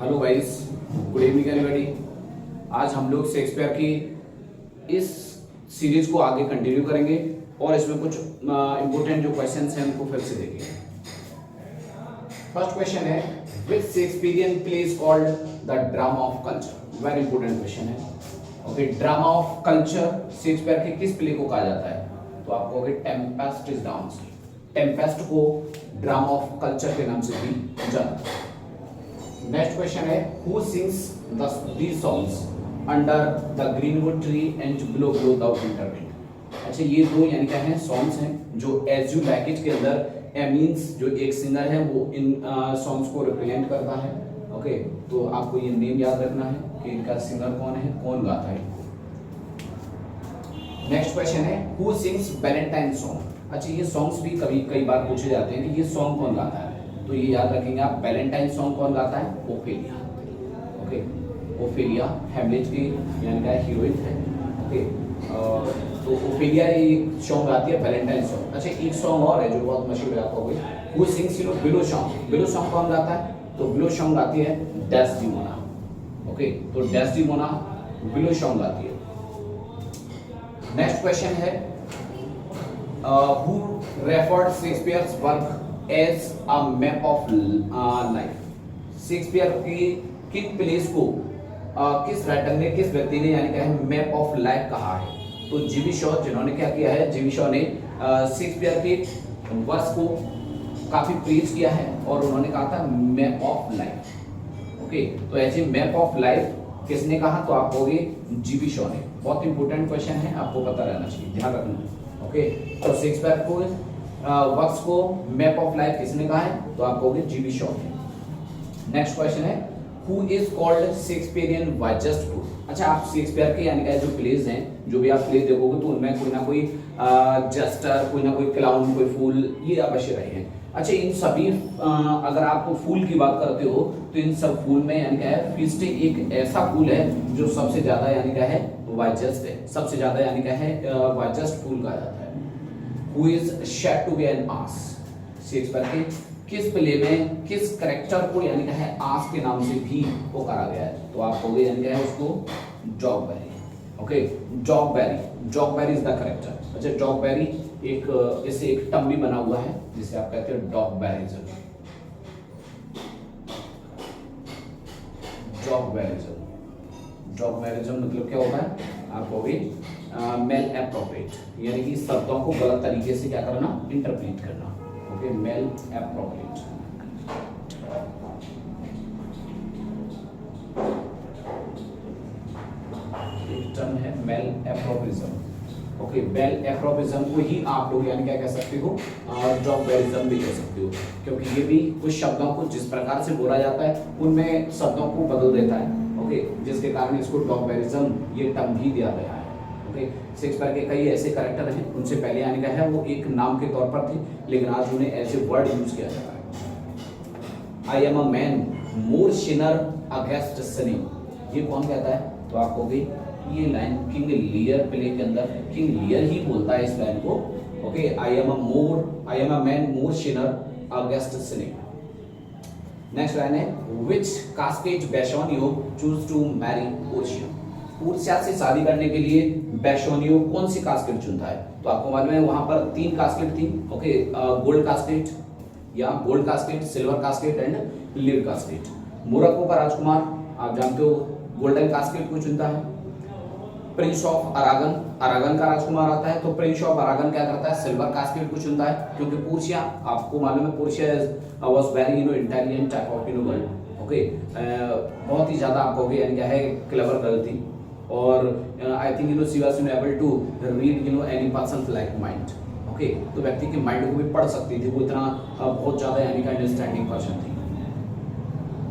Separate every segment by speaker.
Speaker 1: Hello guys, good evening everybody. आज हम लोग शेक्सपियर की इस सीरीज को आगे कंटिन्यू करेंगे और इसमें कुछ इंपॉर्टेंट जो क्वेश्चंस हैं उनको फिर से देखेंगे। फर्स्ट क्वेश्चन है, which Shakespearean play is called the drama of culture. Very important question है। Okay, drama of culture Shakespeare के किस प्ले को कहा जाता है? तो आप कहोगे Tempest is the answer. Tempest को ड्रामा ऑफ कल्चर के नाम से भी जाना जाता है। नेक्स्ट क्वेश्चन है, who sings these songs under the greenwood tree and below below the winter wind. अच्छा, ये दो यानी क्या है सॉन्ग्स हैं जो एज यू लाइक इट के अंदर एमीन्स जो एक सिंगर है वो इन सॉन्ग्स को रिप्रेजेंट करता है। ओके, तो आपको ये नेम याद रखना है कि इनका सिंगर कौन है, कौन गाता है। नेक्स्ट क्वेश्चन है, हु सिंग्स वैलेंटाइन सॉन्ग। अच्छा, ये सॉन्ग्स भी कई बार पूछे जाते हैं कि ये सॉन्ग कौन गाता है, तो ये याद रखेंगे आप। वैलेंटाइन सॉन्ग कौन गाता है? ओफेलिया। ओके, ओफेलिया हैमलेट की यानी क्या हीरोइन है। ओके, तो ओफेलिया एक सॉन्ग गाती है वैलेंटाइन सॉन्ग। अच्छा, एक सॉन्ग और है जो बहुत मशहूर है, आपको who sings willow song. Willow song कौन गाता है? तो बिलो सॉन्ग गाती है डेस्डिमोना। ओके, तो डेस्डिमोना बिलो सॉन्ग गाती है। नेक्स्ट क्वेश्चन है, who referred Shakespeare's work as a map of life. Shakespeare की किन प्लेस को किस राइटर ने, किस व्यक्ति ने यानी क्या है मैप ऑफ लाइफ कहा है? तो जीवी शॉ, जिन्होंने क्या किया है, जीवी शॉ ने शेक्सपियर के वर्स को काफी प्रेज किया है और उन्होंने कहा था मैप ऑफ लाइफ। ओके, तो ऐसे मैप ऑफ लाइफ किसने कहा? तो आप कहोगे जीवी शॉ ने। बहुत इंपॉर्टेंट क्वेश्चन है, आपको पता रहना चाहिए, ध्यान रखना। ओके, तो शेक्सपियर को वर्क्स को मैप ऑफ लाइफ किसने कहा है? तो आप कहोगे जीवी शॉ ने। नेक्स्ट क्वेश्चन है, who is called Shakespearean wisest fool. अच्छा, आप शेक्सपियर के यानी कि जो प्लेज हैं, जो भी आप प्ले देखोगे तो उनमें कोई ना कोई जस्टर, कोई ना कोई क्लाउन, कोई फूल, ये अवश्य रहे हैं। अच्छा, इन सभी अगर आप फूल की बात करते हो तो इन सब फूल में यानी क्या है, फिस्टे एक ऐसा फूल है जो सबसे ज्यादा यानी क्या है वाइजेस्ट है, सबसे ज्यादा यानी क्या है वाइजेस्ट फूल कहा जाता है। Who is said to be an ass। Shakespeare के किस प्ले में किस करेक्टर को यानी क्या है आस के नाम से भी वो करा गया है? तो आप कहोगे यानी क्या है उसको Jockberry. Okay, Jockberry, Jockberry is the character. अच्छा, जॉकबेरी एक इससे एक टर्म भी बना हुआ है जिसे आप कहते हैं डॉकबेरिज्म। जॉकबेरिज्म, जॉकबेरिज्म मतलब क्या होता है? आप कहोगे मेल एप्रोप्रिएट, यानी कि शब्दों को गलत तरीके से क्या करना, इंटरप्रेट करना। Okay, male appropriate. एक टर्म है malapropism. Okay, malapropism को ही आप लोग यानी क्या कह सकते हो, जॉकबेरिज्म भी कह सकते हो, क्योंकि ये भी कुछ शब्दों को जिस प्रकार से बोला जाता है उनमें शब्दों को बदल देता है। ओके, जिसके कारण इसको जॉकबेरिज्म ये टर्म भी दिया गया है। ओके, शेक्सपियर के कई ऐसे कैरेक्टर हैं, उनसे पहले यानी क्या है वो एक नाम के तौर पर थे, लेकिन आज उन्हें ऐसे वर्ड यूज किया जाता है। आई am a man more sinner against sinning, ये कौन कहता है? तो आप कहोगे ये लाइन किंग लियर प्ले के अंदर किंग लियर ही बोलता है इस लाइन को। Okay, I am a man more sinner against sinning. Next line है, which casket Bassanio choose to marry Portia. Portia से शादी करने के लिए बेसोनियो कौन सी कास्केट चुनता है? तो आपको मालूम है वहां पर 3 कास्केट थी। ओके, गोल्ड कास्केट या gold casket, silver casket and lead casket. Morocco का राजकुमार आप जानते हो गोल्डन कास्केट को चुनता है। प्रिंस ऑफ अरागन, अरागन का राजकुमार आता है तो प्रिंस ऑफ अरागन क्या करता है, सिल्वर कास्केट को चुनता है, क्योंकि पोर्शिया आपको मालूम है Portia was very intelligent type of girl. Okay, बहुत ही ज्यादा आप कहोगे यानी क्या है क्लेवर गर्ल थी, और I think she was able to read any person's like mind. Okay, तो व्यक्ति के माइंड को भी पढ़ सकती थी, वो इतना बहुत ज्यादा यानी का अंडरस्टैंडिंग पर्सन थी।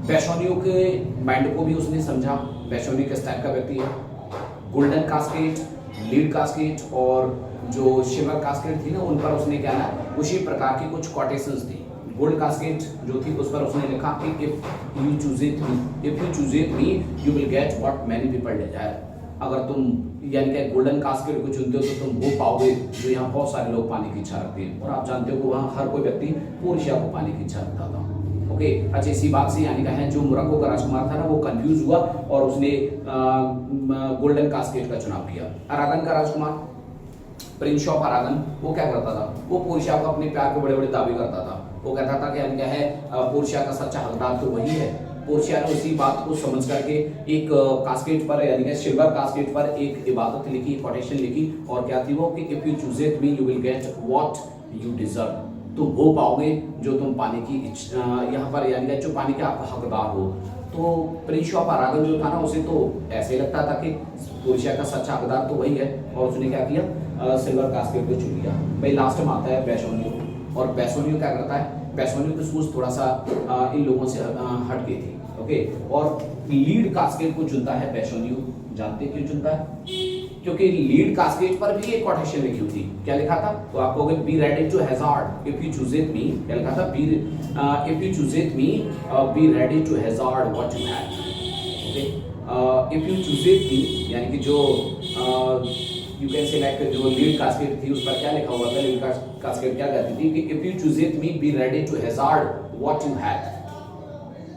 Speaker 1: बेसोनियो के माइंड को भी उसने समझा। बेसोनियो किस टाइप का व्यक्ति है? गोल्डन कास्केट, लीड कास्केट और जो सिल्वर कास्केट थी ना, उन पर उसने क्या ना उसी प्रकार की कुछ कोटेशंस थी। गोल्ड कास्केट जो थी उस पर उसने लिखा कि if you choose it me you will get what many people desire. अगर तुम यानी कि गोल्डन कास्केट को चुनते हो तो तुम वो पाओगे जो यहाँ बहुत सारे लोग पाने की इच्छा रखते हैं, और आप जानते हो कि वहाँ हर कोई व्यक्ति पोर्शिया को पाने की इच्छा रखता था। ओके, अच्छा इसी बात से यानी कहें जो मोरक्को का राजकुमार था ना वो कंफ्यूज हुआ और उसने गोल्डन कास्केट का चुनाव किया। अरागन का राजकुमार प्रिंस ऑफ अरागन वो क्या करता था, वो पोर्शिया को अपने प्यार के बड़े बड़े दावे करता था। वो कहता था कि यानी क्या है पोर्शिया का सच्चा हकदार तो वही है। पोर्शिया ने उसी बात को समझ करके एक कास्केट पर यानी कि सिल्वर कास्केट पर एक इबादत लिखी, कोटेशन लिखी और क्या थी वो कि if you choose it me you will get what you deserve, तुम वो पाओगे जो तुम पाने की यहाँ पर यानी कि जो पाने के आप हकदार हो। तो प्रिंस ऑफ अरागन जो था ना उसे तो ऐसे ही लगता था कि पोर्शिया का सच्चा हकदार तो वही है और उसने क्या किया सिल्वर कास्केट को चुन लिया। भाई लास्ट में आता है बेसोनियो, और बेसोनियो क्या करता है, बेसोनियो की सोच थोड़ा सा इन लोगों से हट गई थी। ओके, और लीड कास्केट को चुनता है बेसोनियो। जानते क्यों चुनता है? क्योंकि लीड कास्केट पर भी एक कोटेशन लिखी हुई थी। क्या लिखा था? तो आप कहोगे be ready to hazard if you choose it me. क्या लिखा था? Be if you choose it me be ready to hazard what you have. Okay, if you choose it me यानी कि जो यू कैन से लाइक जो lead casket थी उस पर क्या लिखा हुआ था? लीड कास्केट क्या कहती थी कि if you choose it me be ready to hazard what you have.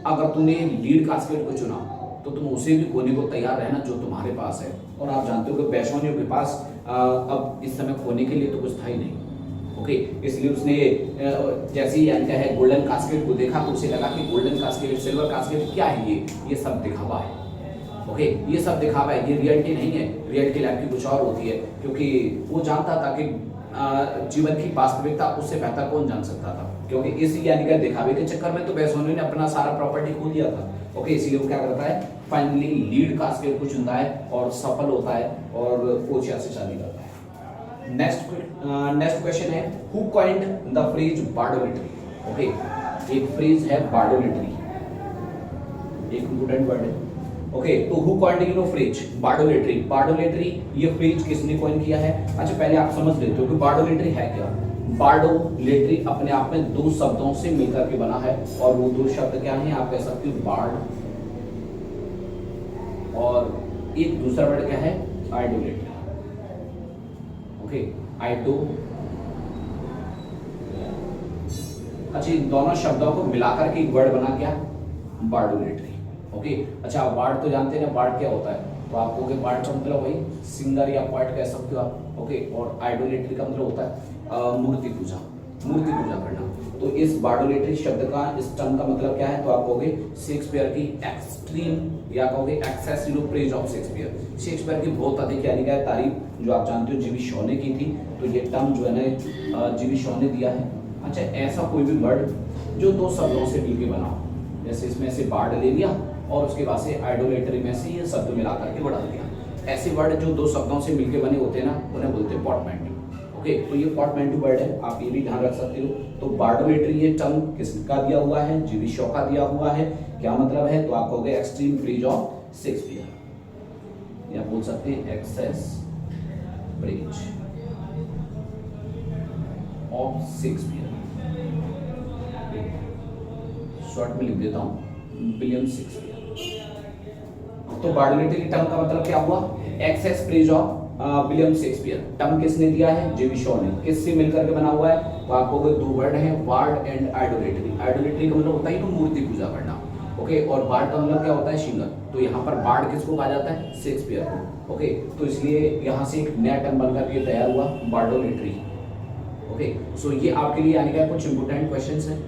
Speaker 1: अगर तुमने लीड कास्केट को चुना तो तुम उसे भी खोने को तैयार रहना जो तुम्हारे पास है। और आप जानते हो कि बेसोनियो के पास अब इस समय खोने के लिए तो कुछ था ही नहीं। ओके, इसलिए उसने जैसे ही यानी है गोल्डन कास्केट को देखा तो उसे लगा कि गोल्डन कास्केट सिल्वर कास्केट क्या है, ये सब दिखावा है। ओके, ये सब दिखावा है, ये रियलिटी नहीं है। रियलिटी लाइफ की कुछ और होती है, क्योंकि वो जानता था कि जीवन की वास्तविकता उससे बेहतर कौन जान सकता था। क्योंकि इस यानी कि दिखावे के चक्कर में तो बेसोनियो ने अपना सारा प्रॉपर्टी खो दिया था। ओके, इसलिए वो क्या करता है फाइनली लीड कास्केट को चुनता है और सफल होता है और पोर्शिया से शादी करता है। नेक्स्ट क्वेश्चन है who coined the phrase bardolatry. Okay, एक फ्रेज है बार्डोलिटरी, एक इंपोर्टेंट वर्ड है। ओके, तो who coined you know phrase bardolatry. Bardolatry ये फ्रेज किसने कॉइन किया है? अच्छा पहले आप समझ लेते हो कि बार्डोलिटरी है क्या। बार्डोलिटरी अपने आप में दो शब्दों से मिलकर के बना है और वो दो शब्द क्या हैं? आप कह सकते हो बार्ड और एक दूसरा वर्ड क्या है? आइडोलिटरी। ओके, आइडो। अच्छा इन दोनों शब्दों को मिलाकर के एक वर्ड बना क्या? बार्डोलिटरी। ओके, अच्छा बार्ड तो जानते हैं ना बार्ड क्या होता है, तो आप कहोगे बार्ड का मतलब वही सिंगर या पोएट कह सकते हो आप। ओके, और आइडोलिटरी का मतलब होता है मूर्ति पूजा, मूर्ति पूजा करना। तो इस बार्डोलिटरी शब्द का इस टर्म का मतलब क्या है? तो आप कहोगे शेक्सपियर की एक्सट्रीम या कहोगे excessive praise of Shakespeare. Shakespeare की बहुत अधिक यानी क्या तारीफ जो आप जानते हो जीवी शॉ ने की थी। तो ये टर्म जो है ना जीवी शॉ ने दिया है। अच्छा ऐसा कोई भी वर्ड जो दो शब्दों से मिलकर बना हो, जैसे इसमें से बार्ड ले लिया और उसके बाद से आइडोलेटरी में से ये शब्द मिला करके बढ़ा दिया। ऐसे वर्ड जो दो शब्दों से मिलकर बने होते हैं ना उन्हें बोलते हैं पोर्टमैंटो। ओके, तो ये पोर्टमैंटो वर्ड है, आप ये भी ध्यान रख सकते हो। तो बार्डोलेटरी ये टर्म किसका दिया हुआ है? जीवी शॉ का दिया हुआ है। क्या मतलब है? तो आप कहोगे एक्सट्रीम प्रेज ऑफ शेक्सपियर, या बोल सकते हैं excess praise of Shakespeare. Short में लिख देता हूं विलियम शेक्सपियर। तो बार्डोलिटरी टर्म का मतलब क्या हुआ? Excess praise of William Shakespeare. Term किसने दिया है? जीवी शॉ ने। किससे मिलकर के बना हुआ है? तो आपको दो वर्ड हैं बार्ड एंड आइडोलेटरी। आइडोलेटरी का मतलब होता है मूर्ति पूजा करना। ओके, और बार्ड का मतलब क्या होता है? सिंगर। तो यहाँ पर बार्ड किसको कहा जाता है? शेक्सपियर को। ओके, तो इसलिए यहाँ से एक नया टर्म बनकर के तैयार हुआ बार्डोलेटरी। ओके, सो ये आपके लिए यानी कि कुछ इंपोर्टेंट क्वेश्चंस हैं।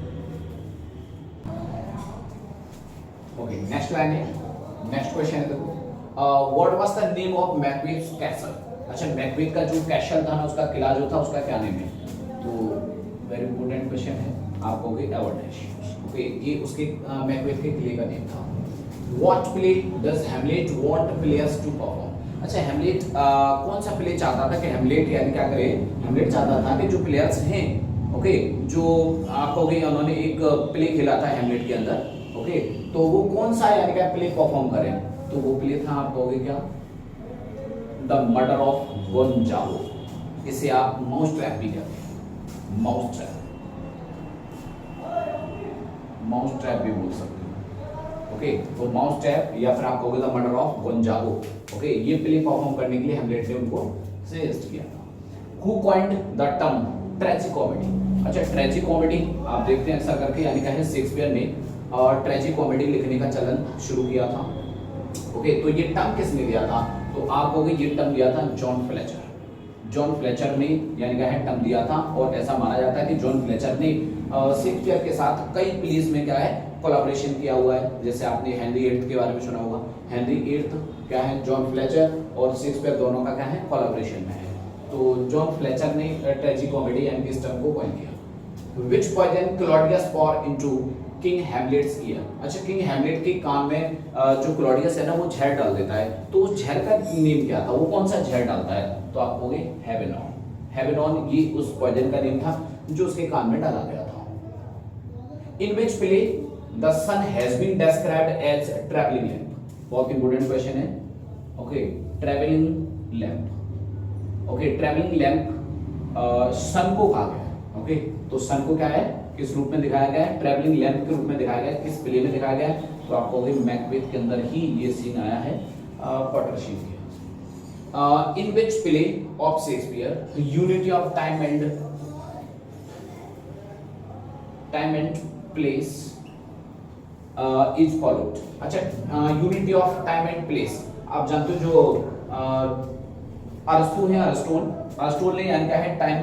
Speaker 1: ओके, नेक्स्ट लाइन है, नेक्स्ट क्वेश्चन है देखो, what was the name of Macbeth's castle. अच्छा मैकबेथ का जो कैसल था ना उसका किला जो था उसका क्या नेम है? तो वेरी इंपॉर्टेंट क्वेश्चन है, आप कहोगे एवर्नेश। ओके, ये उसके मैकबेथ के किले का नेम था। What play does Hamlet want players to perform. अच्छा हैमलेट कौन सा प्ले चाहता था कि हैमलेट यानी क्या करे? हैमलेट चाहता था कि जो प्लेयर्स हैं ओके जो आप कहोगे उन्होंने एक प्ले खेला था हैमलेट के अंदर। ओके, तो वो कौन सा यानी क्या प्ले परफॉर्म करें? तो वो प्ले था आप कहोगे क्या? The murder of Gonzago. इसे आप माउस ट्रैप भी कहते हैं, माउस ट्रैप, माउस ट्रैप भी बोल सकते हो। ओके, तो माउस ट्रैप या फिर आप कहोगे the murder of Gonzago. Okay, ये प्ले परफॉर्म करने के लिए हैमलेट ने उनको सजेस्ट किया था। Who coined the term tragicomedy. अच्छा ट्रेजिकॉमेडी आप देखते हैं ऐसा करके यानी क्या है शेक्सपियर ने ट्रेजी कॉमेडी लिखने का चलन शुरू किया था। ओके, तो ये टर्म किसने दिया था? तो आप कहोगे ये टर्म दिया था जॉन फ्लेचर। जॉन फ्लेचर ने यानी क्या है टर्म दिया था, और ऐसा माना जाता है कि जॉन फ्लेचर ने शेक्सपियर के साथ कई प्लेस में क्या है कोलैबोरेशन किया हुआ है। जैसे आपने हेनरी एट्थ के बारे में सुना होगा। हेनरी एट्थ क्या है, जॉन फ्लेचर और शेक्सपियर दोनों का क्या है कोलैबोरेशन में है। तो जॉन फ्लेचर ने ट्रेजी कॉमेडी यानी इस टर्म को कॉइन किया। Which poison Claudius pour into king Hamlet's ear. अच्छा, किंग हैमलेट के कान में जो क्लॉडियस है ना वो जहर डाल देता है, तो उस जहर का नेम क्या था? वो कौन सा जहर डालता है? तो आप कहोगे हेवेनॉन। हेवेनॉन ये उस पॉइजन का नेम था जो उसके कान में डाला गया था। In which play the sun has been described as travelling lamp. बहुत इंपॉर्टेंट क्वेश्चन है। Okay, travelling lamp. Okay, travelling lamp sun को कहा गया। ओके, तो सन को क्या है, किस रूप में दिखाया गया है? ट्रैवलिंग लैंप के रूप में दिखाया गया है। किस प्ले में दिखाया गया है? तो आप कहोगे मैकबेथ के अंदर ही ये सीन आया है, पॉटर सीन के। In which play of Shakespeare unity of time and place is followed. अच्छा, unity of time and place आप जानते हो, जो अरिस्टोटल ने यानी क्या है टाइम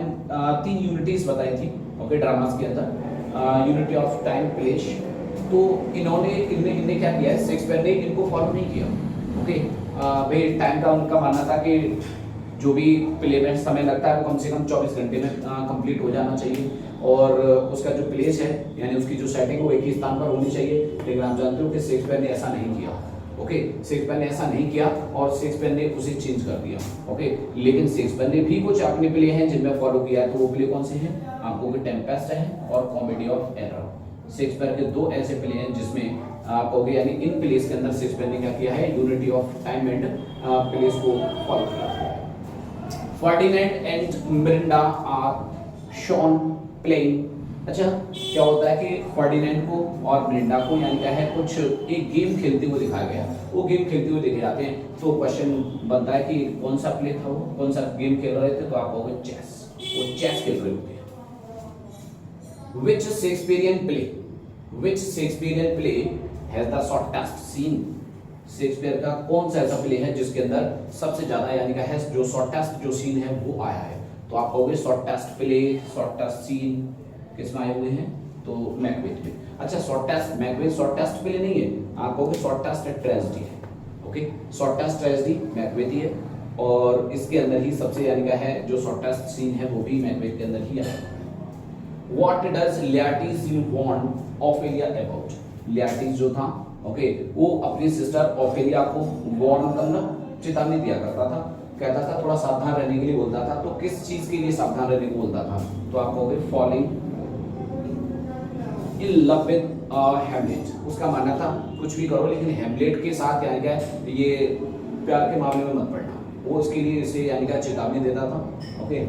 Speaker 1: 3 यूनिटीज बताई थी। ओके, ड्रामास के अंदर यूनिटी ऑफ टाइम प्लेस। तो इन्होंने क्या किया है, शेक्सपियर ने इनको फॉलो नहीं किया। ओके, भाई टाइम का उनका मानना था कि जो भी प्ले में समय लगता है वो कम से कम 24 घंटे में कंप्लीट हो जाना चाहिए, और उसका जो प्लेस है यानी उसकी जो सेटिंग है वो एक ही स्थान पर होनी चाहिए। लेकिन आप जानते हो कि शेक्सपियर ने ऐसा नहीं किया। ओके, शेक्सपियर ने ऐसा नहीं किया और शेक्सपियर ने उसे चेंज कर दिया। ओके, लेकिन शेक्सपियर ने भी कुछ अपने प्ले हैं जिनमें फॉलो किया है। तो वो प्ले कौन से हैं? आपको टेम्पेस्ट है और कॉमेडी ऑफ एरर। शेक्सपियर के 2 ऐसे प्ले हैं जिसमें आपको यानी इन प्लेस के अंदर शेक्सपियर ने क्या किया है, unity of time and place को फॉलो किया। Ferdinand and Miranda are shown playing. अच्छा, क्या होता है कि फर्डिनेंड को और मिरिंडा को यानी क्या है कुछ एक गेम खेलते हुए दिखाया गया। वो गेम खेलते हुए देखे जाते हैं। तो क्वेश्चन बनता है कि कौन सा प्ले था, वो कौन सा गेम खेल रहे थे? तो आप कहोगे चेस। वो चेस खेल रहे होते हैं। Which Shakespearean play has the shortest scene? Shakespeare का कौन सा ऐसा प्ले है जिसके अंदर सबसे ज्यादा यानी का है जो शॉर्टेस्ट जो सीन है वो आया है? तो आप कहोगे शॉर्टेस्ट प्ले, शॉर्टेस्ट सीन किसमें आए हुए हैं? तो मैकबेथ में। अच्छा, शॉर्टेस्ट मैकबेथ शॉर्टेस्ट प्ले नहीं है, आप कहोगे शॉर्टेस्ट ट्रेजेडी है। ओके, शॉर्टेस्ट ट्रेजेडी मैकबेथ ही है, और इसके अंदर ही सबसे यानी का है जो शॉर्टेस्ट सीन है वो भी मैकबेथ के अंदर ही आया है। What does Laertes warn Ophelia about? Laertes जो था, ओके, वो अपनी सिस्टर ओफेलिया को वार्न करना, चेतावनी दिया करता था। कहता था थोड़ा सावधान रहने के लिए बोलता था। तो किस चीज के लिए सावधान रहने को बोलता था? तो आप कहोगे falling in love with Hamlet. उसका मानना था कुछ भी करो लेकिन हैमलेट के साथ यानी क्या ये प्यार के मामले में मत पड़ना। वो इसके लिए इसे यानी क्या चेतावनी देता था। ओके,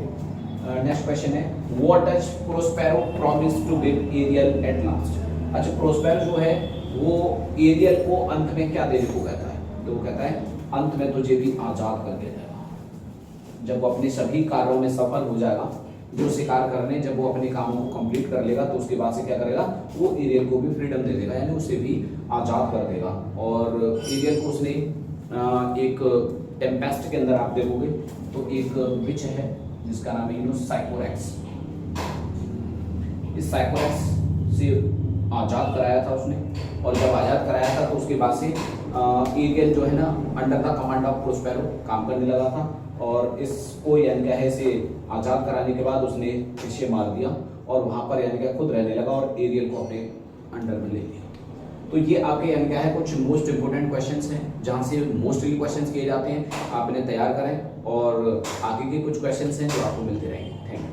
Speaker 1: नेक्स्ट क्वेश्चन है what does Prospero promise to give Ariel at last. अच्छा, प्रोस्पेरो जो है वो एरियल को अंत में क्या देने को कहता है? तो वो कहता है अंत में तुझे भी आजाद करके देगा। जब वो अपने सभी कार्यों में सफल हो जाएगा, जो शिकार करने जब वो अपने कामों को कंप्लीट कर लेगा, तो उसके बाद से क्या करेगा, वो एरियल को भी फ्रीडम दे देगा, यानी उसे भी आजाद कर देगा। और एरियल को उसने एक टेम्पेस्ट के अंदर आप देखोगे तो एक विच है जिसका नाम है साइकोरेक्स। इस साइकोरेक्स से आजाद कराया था उसने, और जब आजाद कराया था तो उसके बाद से एरियल जो है ना under the command of Prospero काम करने लगा था, और इसको यानी क्या है इसे आजाद कराने के बाद उसने इसे मार दिया और वहां पर यानी क्या खुद रहने लगा और एरियल को अपने अंडर में ले लिया। तो ये आपके यानी क्या है कुछ मोस्ट इंपोर्टेंट क्वेश्चंस हैं जहां से मोस्टली क्वेश्चंस किए जाते हैं। आप इन्हें तैयार करें और आगे के कुछ क्वेश्चंस हैं जो आपको मिलते रहेंगे। Thank you.